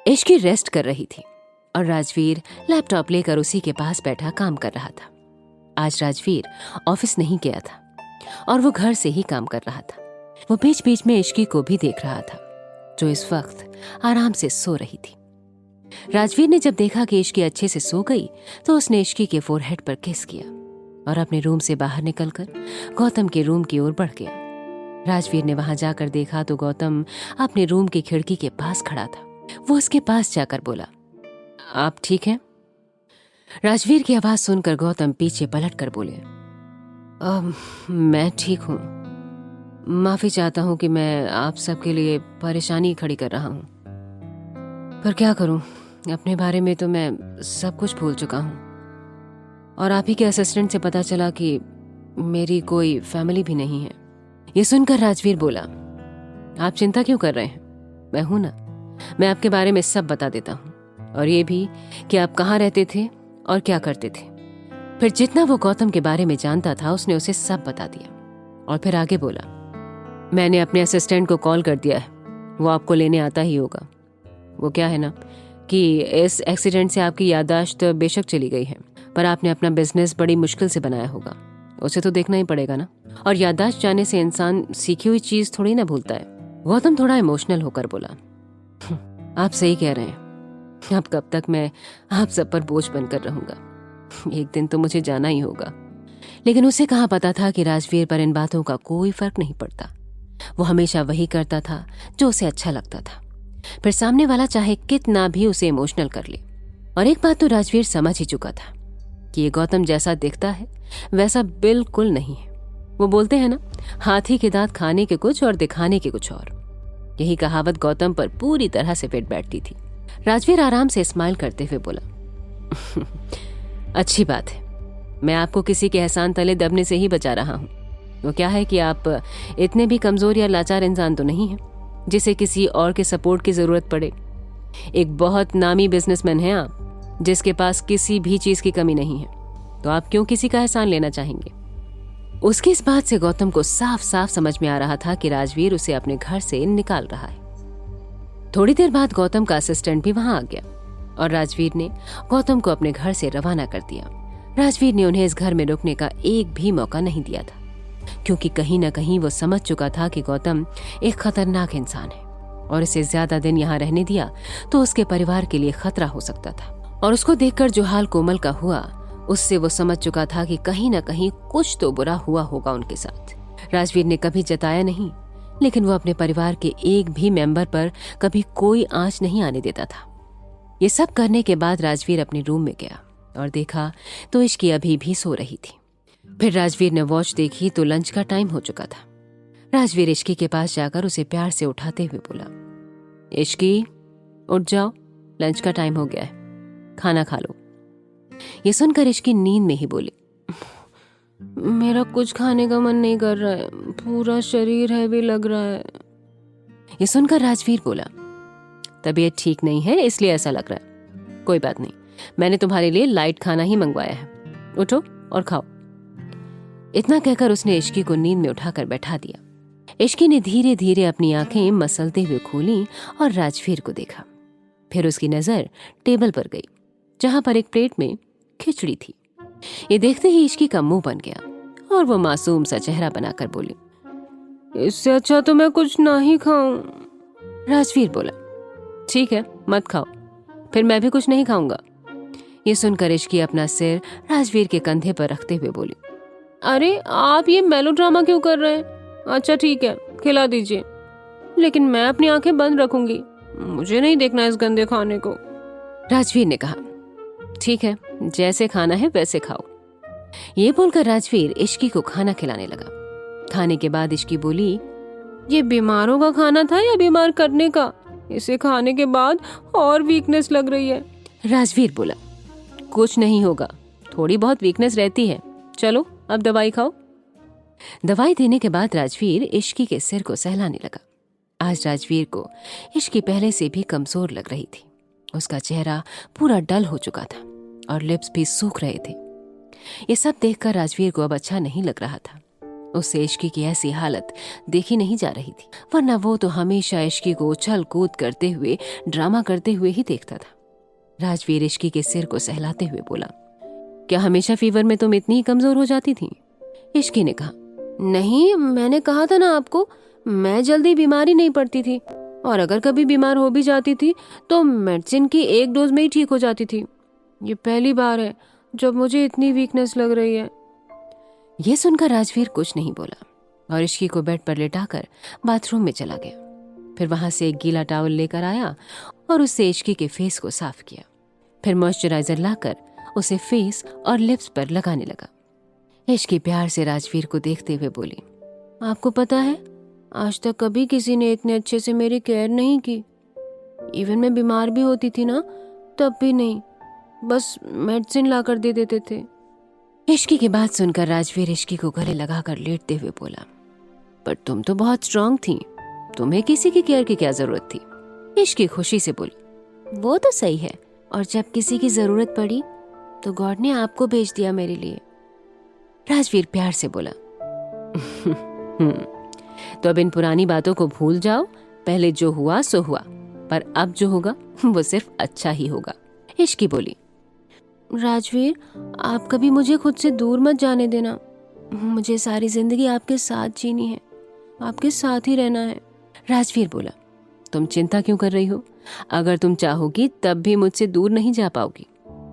Ishki rest कर रही थी और राजवीर लैपटॉप लेकर उसी के पास बैठा काम कर रहा था। आज राजवीर ऑफिस नहीं गया था और वो घर से ही काम कर रहा था। वो बीच बीच में इश्की को भी देख रहा था, जो इस वक्त आराम से सो रही थी। राजवीर ने जब देखा कि इश्की अच्छे से सो गई तो उसने इश्की के फोरहेड पर किस किया और अपने रूम से बाहर निकलकर गौतम के रूम की ओर बढ़ गया। राजवीर ने वहां जाकर देखा तो गौतम अपने रूम की खिड़की के पास खड़ा था। वो उसके पास जाकर बोला, आप ठीक हैं? राजवीर की आवाज सुनकर गौतम पीछे पलट कर बोले, मैं ठीक हूं। माफी चाहता हूं कि मैं आप सबके लिए परेशानी खड़ी कर रहा हूं, पर क्या करूं, अपने बारे में तो मैं सब कुछ भूल चुका हूं और आप ही के असिस्टेंट से पता चला कि मेरी कोई फैमिली भी नहीं है। ये सुनकर राजवीर बोला, आप चिंता क्यों कर रहे हैं? मैं हूं ना, मैं आपके बारे में सब बता देता हूं, और ये भी कि आप कहाँ रहते थे और क्या करते थे। फिर जितना वो गौतम के बारे में जानता था उसने उसे सब बता दिया और फिर आगे बोला, मैंने अपने असिस्टेंट को कॉल कर दिया है, वो आपको लेने आता ही होगा। वो क्या है ना कि इस एक्सीडेंट से आपकी याददाश्त बेशक चली गई है, पर आपने अपना बिजनेस बड़ी मुश्किल से बनाया होगा, उसे तो देखना ही पड़ेगा ना, और याददाश्त जाने से इंसान सीखी हुई चीज थोड़ी ना भूलता है। गौतम थोड़ा इमोशनल होकर बोला, आप सही कह रहे हैं, अब कब तक मैं आप सब पर बोझ बनकर रहूंगा, एक दिन तो मुझे जाना ही होगा। लेकिन उसे कहाँ पता था कि राजवीर पर इन बातों का कोई फर्क नहीं पड़ता। वो हमेशा वही करता था जो उसे अच्छा लगता था, फिर सामने वाला चाहे कितना भी उसे इमोशनल कर ले। और एक बात तो राजवीर समझ ही चुका था कि ये गौतम जैसा दिखता है वैसा बिल्कुल नहीं है। वो बोलते हैं ना, हाथी के दांत खाने के कुछ और दिखाने के कुछ और। यही कहावत गौतम पर पूरी तरह से फिट बैठती थी। राजवीर आराम से स्माइल करते हुए बोला, अच्छी बात है, मैं आपको किसी के एहसान तले दबने से ही बचा रहा हूं। वो क्या है कि आप इतने भी कमजोर या लाचार इंसान तो नहीं हैं जिसे किसी और के सपोर्ट की जरूरत पड़े। एक बहुत नामी बिजनेसमैन हैं आप, जिसके पास किसी भी चीज की कमी नहीं है, तो आप क्यों किसी का एहसान लेना चाहेंगे? उसकी इस बात से गौतम को साफ साफ समझ में आ रहा था कि राजवीर उसे अपने घर से निकाल रहा है। थोड़ी देर बाद गौतम का असिस्टेंट भी वहां आ गया और राजवीर ने गौतम को अपने घर से रवाना कर दिया। राजवीर ने उन्हें इस घर में रुकने का एक भी मौका नहीं दिया था, क्योंकि कहीं न कहीं वो समझ चुका था कि गौतम एक खतरनाक इंसान है और इसे ज्यादा दिन यहाँ रहने दिया तो उसके परिवार के लिए खतरा हो सकता था। और उसको देखकर जो हाल कोमल का हुआ, उससे वो समझ चुका था कि कहीं न कहीं कुछ तो बुरा हुआ होगा उनके साथ। राजवीर ने कभी जताया नहीं, लेकिन वो अपने परिवार के एक भी मेंबर पर कभी कोई आंच नहीं आने देता था। ये सब करने के बाद राजवीर अपने रूम में गया और देखा तो इश्की अभी भी सो रही थी। फिर राजवीर ने वॉच देखी तो लंच का टाइम हो चुका था। राजवीर इश्की के पास जाकर उसे प्यार से उठाते हुए बोला, इश्की उठ जाओ, लंच का टाइम हो गया है, खाना खा लो। ये सुनकर इश्की नींद में ही बोली, मेरा कुछ खाने का मन नहीं कर रहा है, पूरा शरीर हैवी लग रहा है। ये सुनकर राजवीर बोला, तबीयत ठीक नहीं है इसलिए ऐसा लग रहा है, कोई बात नहीं, मैंने तुम्हारे लिए लाइट खाना ही मंगवाया है, उठो और खाओ। इतना कहकर उसने इश्की को नींद में उठाकर बैठा दिया। इश्की ने धीरे धीरे अपनी आंखें मसलते हुए खोली और राजवीर को देखा। फिर उसकी नजर टेबल पर गई जहां पर एक प्लेट में खिचड़ी थी। ये देखते ही इश्की का मुंह बन गया और वो मासूम सा चेहरा बनाकर बोली, इससे अच्छा तो मैं कुछ ना ही खाऊं। राजवीर बोला, ठीक है मत खाओ, फिर मैं भी कुछ नहीं खाऊंगा। ये सुनकर इश्की अपना सिर राजवीर के कंधे पर रखते हुए बोली, अरे आप ये मेलोड्रामा क्यों कर रहे हैं? अच्छा ठीक है, खिला दीजिए, लेकिन मैं अपनी आंखें बंद रखूंगी, मुझे नहीं देखना इस गंदे खाने को। राजवीर ने कहा, ठीक है, जैसे खाना है वैसे खाओ। ये बोलकर राजवीर इश्की को खाना खिलाने लगा। खाने के बाद इश्की बोली, ये बीमारों का खाना था या बीमार करने का? इसे खाने के बाद और वीकनेस लग रही है। राजवीर बोला, कुछ नहीं होगा, थोड़ी बहुत वीकनेस रहती है, चलो अब दवाई खाओ। दवाई देने के बाद राजवीर इश्की के सिर को सहलाने लगा। आज राजवीर को इश्की पहले से भी कमजोर लग रही थी। उसका चेहरा पूरा डल हो चुका था और लिप्स भी सूख रहे थे। ये सब देखकर राजवीर को अब अच्छा नहीं लग रहा था। उससे इश्की की ऐसी हालत देखी नहीं जा रही थी, वरना वो तो हमेशा इश्की को उछल कूद करते हुए, ड्रामा करते हुए ही देखता था। राजवीर इश्की के सिर को सहलाते हुए बोला, क्या हमेशा फीवर में तुम इतनी ही कमजोर हो जाती थी? इश्की ने कहा, नहीं, मैंने कहा था ना आपको, मैं जल्दी बीमारी नहीं पड़ती थी, और अगर कभी बीमार हो भी जाती थी तो मेडिसिन की एक डोज में ही ठीक हो जाती थी। ये पहली बार है जब मुझे इतनी वीकनेस लग रही है। ये सुनकर राजवीर कुछ नहीं बोला और इश्की को बेड पर लेटाकर बाथरूम में चला गया। फिर वहां से एक गीला टॉवल लेकर आया और उससे इश्की के फेस को साफ किया। फिर मॉइस्चराइजर लाकर उसे फेस और लिप्स पर लगाने लगा। इश्की प्यार से राजवीर को देखते हुए बोली, आपको पता है, आज तक कभी किसी ने इतने अच्छे से मेरी केयर नहीं की। इवन मैं बीमार भी होती थी ना, तब भी नहीं, बस मेडिसिन ला कर दे देते थे। इश्की की बात सुनकर राजवीर इश्की को गले लगाकर लेटते हुए बोला, पर तुम तो बहुत स्ट्रांग थी, तुम्हें किसी की केयर की क्या जरूरत थी? इश्की खुशी से बोली, वो तो सही है, और जब किसी की जरूरत पड़ी तो गॉड ने आपको भेज दिया मेरे लिए। राजवीर प्यार से बोला, तो अब इन पुरानी बातों को भूल जाओ, पहले जो हुआ सो हुआ, पर अब जो होगा वो सिर्फ अच्छा ही होगा। इश्की बोली, राजवीर, आप कभी मुझे खुद से दूर मत जाने देना, मुझे सारी जिंदगी आपके साथ जीनी है, आपके साथ ही रहना है। राजवीर बोला, तुम चिंता क्यों कर रही हो? अगर तुम चाहोगी तब भी मुझसे दूर नहीं जा पाओगी।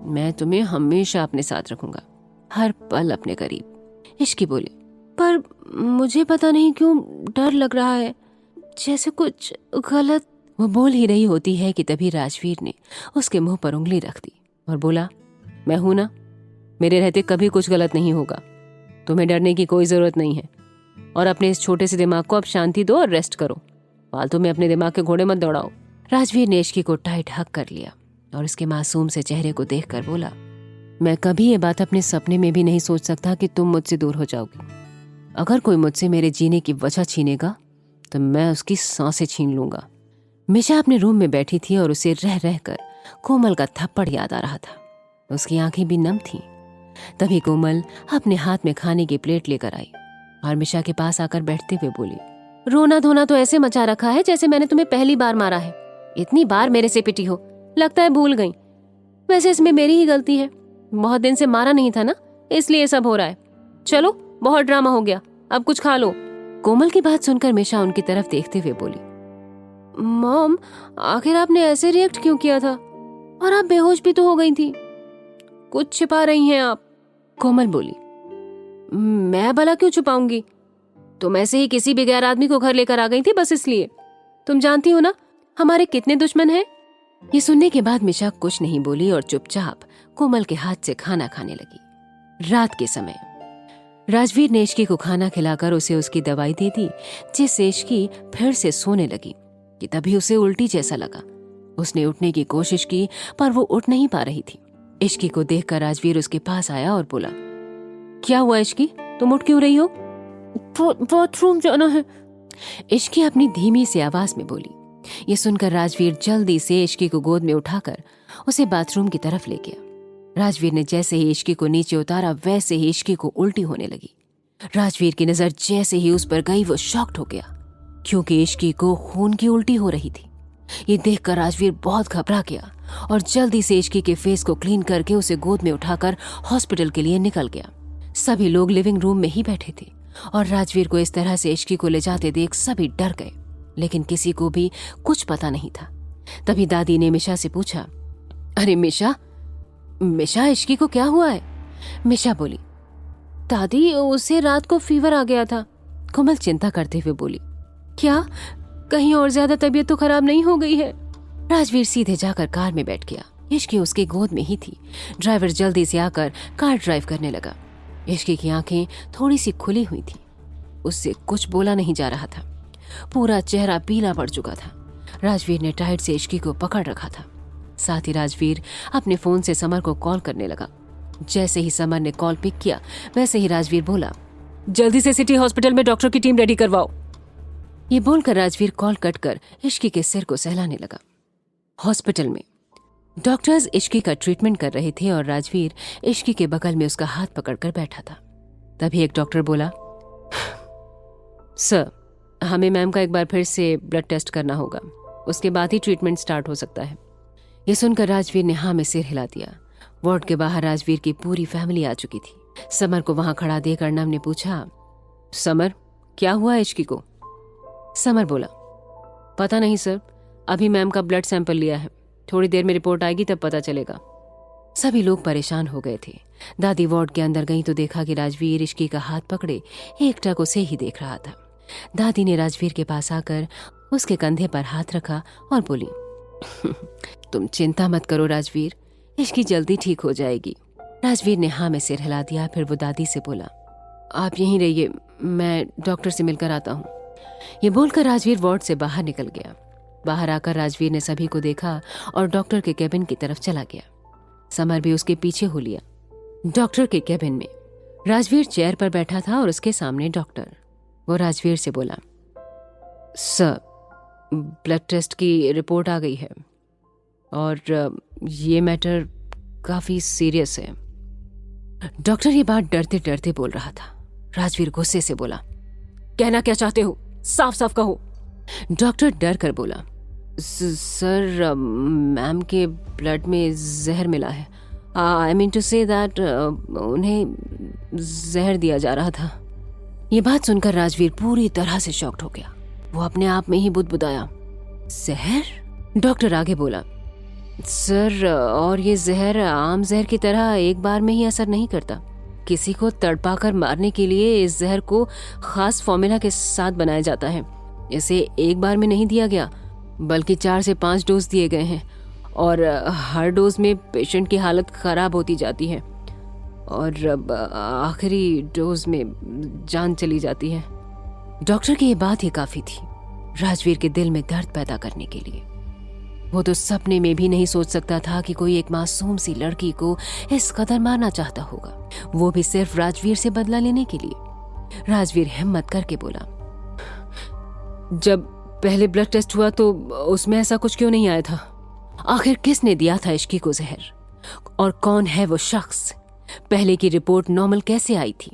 मैं तुम्हें हमेशा अपने साथ रखूंगा, हर पल अपने करीब। इश्की बोली, पर मुझे पता नहीं क्यों डर लग रहा है, जैसे कुछ गलत। वो बोल ही रही होती है कि तभी राजवीर ने उसके मुंह पर उंगली रख दी और बोला, मैं हूं ना, मेरे रहते कभी कुछ गलत नहीं होगा, तुम्हें डरने की कोई जरूरत नहीं है, और अपने इस छोटे से दिमाग को अब शांति दो और रेस्ट करो, फालतू में अपने दिमाग के घोड़े मत दौड़ाओ। राजवीर ने इश्की को टाइट हक कर लिया और उसके मासूम से चेहरे को देखकर बोला, मैं कभी ये बात अपने सपने में भी नहीं सोच सकता कि तुम मुझसे दूर हो जाओगी। अगर कोई मुझसे मेरे जीने की वजह छीनेगा तो मैं उसकी सांसें छीन लूंगा। मिशा अपने रूम में बैठी थी और उसे रह रहकर कोमल का थप्पड़ याद आ रहा था। उसकी आंखें भी नम थीं। तभी कोमल अपने हाथ में खाने की प्लेट लेकर आई और मिशा के पास आकर बैठते हुए बोली, रोना धोना तो ऐसे मचा रखा है जैसे मैंने तुम्हें पहली बार मारा है। इतनी बार मेरे से पिटी हो, लगता है भूल गई। वैसे इसमें मेरी ही गलती है, बहुत दिन से मारा नहीं था ना, इसलिए सब हो रहा है। चलो, बहुत ड्रामा हो गया, अब कुछ खा लो। कोमल की बात सुनकर मिशा उनकी तरफ देखते हुए बोली, मॉम, आखिर आपने ऐसे रिएक्ट क्यों किया था? और आप बेहोश भी तो हो गई थी, कुछ छिपा रही हैं आप। कोमल बोली, मैं भला क्यों छुपाऊंगी? तुम ऐसे ही किसी भी गैर आदमी को घर लेकर आ गई थी, बस इसलिए। तुम जानती हो ना हमारे कितने दुश्मन हैं। ये सुनने के बाद मिशा कुछ नहीं बोली और चुपचाप कोमल के हाथ से खाना खाने लगी। रात के समय राजवीर ने इश्की को खाना खिलाकर उसे उसकी दवाई दे दी, जिससे इश्की फिर से सोने लगी कि तभी उसे उल्टी जैसा लगा। उसने उठने की कोशिश की पर वो उठ नहीं पा रही थी। इश्की को देखकर राजवीर उसके पास आया और बोला, क्या हुआ इश्की, तुम उठ क्यों रही हो? बाथरूम जाना है, इश्की अपनी धीमी सी आवाज में बोली। ये सुनकर राजवीर जल्दी से इश्की को गोद में उठाकर उसे बाथरूम की तरफ ले गया। राजवीर ने जैसे ही इश्की को नीचे उतारा वैसे ही इश्की को उल्टी होने लगी। राजवीर की नजर जैसे ही उस पर गई वो शॉक्ड हो गया, क्योंकि इश्की को खून की उल्टी हो रही थी। ये देखकर राजवीर बहुत घबरा गया और जल्दी से इश्की के फेस को क्लीन करके उसे गोद में उठाकर हॉस्पिटल के लिए निकल गया। सभी लोग लिविंग रूम में ही बैठे थे और राजवीर को इस तरह से इश्की को ले जाते देख सभी डर गए, लेकिन किसी को भी कुछ पता नहीं था। तभी दादी ने मिशा से पूछा, अरे मिशा, इश्की को क्या हुआ है? मिशा बोली, दादी, उसे रात को फीवर आ गया था। कोमल चिंता करते हुए बोली, क्या कहीं और ज्यादा तबीयत तो खराब नहीं हो गई है? राजवीर सीधे जाकर कार में बैठ गया। इश्की उसकी गोद में ही थी। ड्राइवर जल्दी से आकर कार ड्राइव करने लगा। इश्की की आंखें थोड़ी सी खुली हुई थी, उससे कुछ बोला नहीं जा रहा था। पूरा चेहरा पीला पड़ चुका था। राजवीर ने टाइट से इश्की को पकड़ रखा था। साथ ही राजवीर अपने फोन से समर को कॉल करने लगा। जैसे ही समर ने कॉल पिक किया वैसे ही राजवीर बोला, जल्दी से सिटी हॉस्पिटल में डॉक्टर की टीम रेडी करवाओ। ये बोलकर राजवीर कॉल कट कर इश्की के सिर को सहलाने लगा। हॉस्पिटल में डॉक्टर्स इश्की का ट्रीटमेंट कर रहे थे और राजवीर इश्की के बगल में उसका हाथ पकड़कर बैठा था। तभी एक डॉक्टर बोला, सर, हमें मैम का एक बार फिर से ब्लड टेस्ट करना होगा, उसके बाद ही ट्रीटमेंट स्टार्ट हो सकता है। ये सुनकर राजवीर ने हाँ में सिर हिला दिया। वार्ड के बाहर राजवीर की पूरी फैमिली आ चुकी थी। समर को वहां खड़ा देख अर्णव ने पूछा, समर, क्या हुआ इश्की को? समर बोला, पता नहीं सर, अभी मैम का ब्लड सैंपल लिया है, थोड़ी देर में रिपोर्ट आएगी तब पता चलेगा। सभी लोग परेशान हो गए थे। दादी वार्ड के अंदर गई तो देखा कि राजवीर इश्की का हाथ पकड़े एकटक उसे ही देख रहा था। दादी ने राजवीर के पास आकर उसके कंधे पर हाथ रखा और बोली, तुम चिंता मत करो राजवीर, इश्की जल्दी ठीक हो जाएगी। राजवीर ने हाँ में सिर हिला दिया। फिर वो दादी से बोला, आप यहीं रहिए, मैं डॉक्टर से मिलकर आता हूँ। ये बोलकर राजवीर वार्ड से बाहर निकल गया। बाहर आकर राजवीर ने सभी को देखा और डॉक्टर के केबिन की तरफ चला गया। समर भी उसके पीछे हो लिया। डॉक्टर के केबिन में राजवीर चेयर पर बैठा था और उसके सामने डॉक्टर। वो राजवीर से बोला, सर, ब्लड टेस्ट की रिपोर्ट आ गई है और ये मैटर काफी सीरियस है। डॉक्टर ये बात डरते डरते बोल रहा था। राजवीर गुस्से से बोला, कहना क्या चाहते हो, साफ साफ कहो। डॉक्टर डर कर बोला, सर, मैम के ब्लड में जहर मिला है। I mean to say that उन्हें जहर दिया जा रहा था। ये बात सुनकर राजवीर पूरी तरह से शॉक्ड हो गया। वो अपने आप में ही बुदबुदाया, जहर? डॉक्टर आगे बोला, सर, और ये जहर आम जहर की तरह एक बार में ही असर नहीं करता। किसी को तड़पाकर मारने के लिए इस जहर को खास फॉर्मूला के साथ बनाया जाता है। इसे एक बार में नहीं दिया गया, बल्कि 4 से 5 डोज दिए गए हैं और हर डोज में पेशेंट की हालत खराब होती जाती है और आखिरी डोज में जान चली जाती है। डॉक्टर की ये बात ही काफी थी राजवीर के दिल में दर्द पैदा करने के लिए। वो तो सपने में भी नहीं सोच सकता था कि कोई एक मासूम सी लड़की को इस कदर मारना चाहता होगा, वो भी सिर्फ राजवीर से बदला लेने के लिए। राजवीर हिम्मत करके बोला, जब पहले ब्लड टेस्ट हुआ तो उसमें ऐसा कुछ क्यों नहीं आया था? आखिर किसने दिया था इश्की को जहर और कौन है वो शख्स? पहले की रिपोर्ट नॉर्मल कैसे आई थी?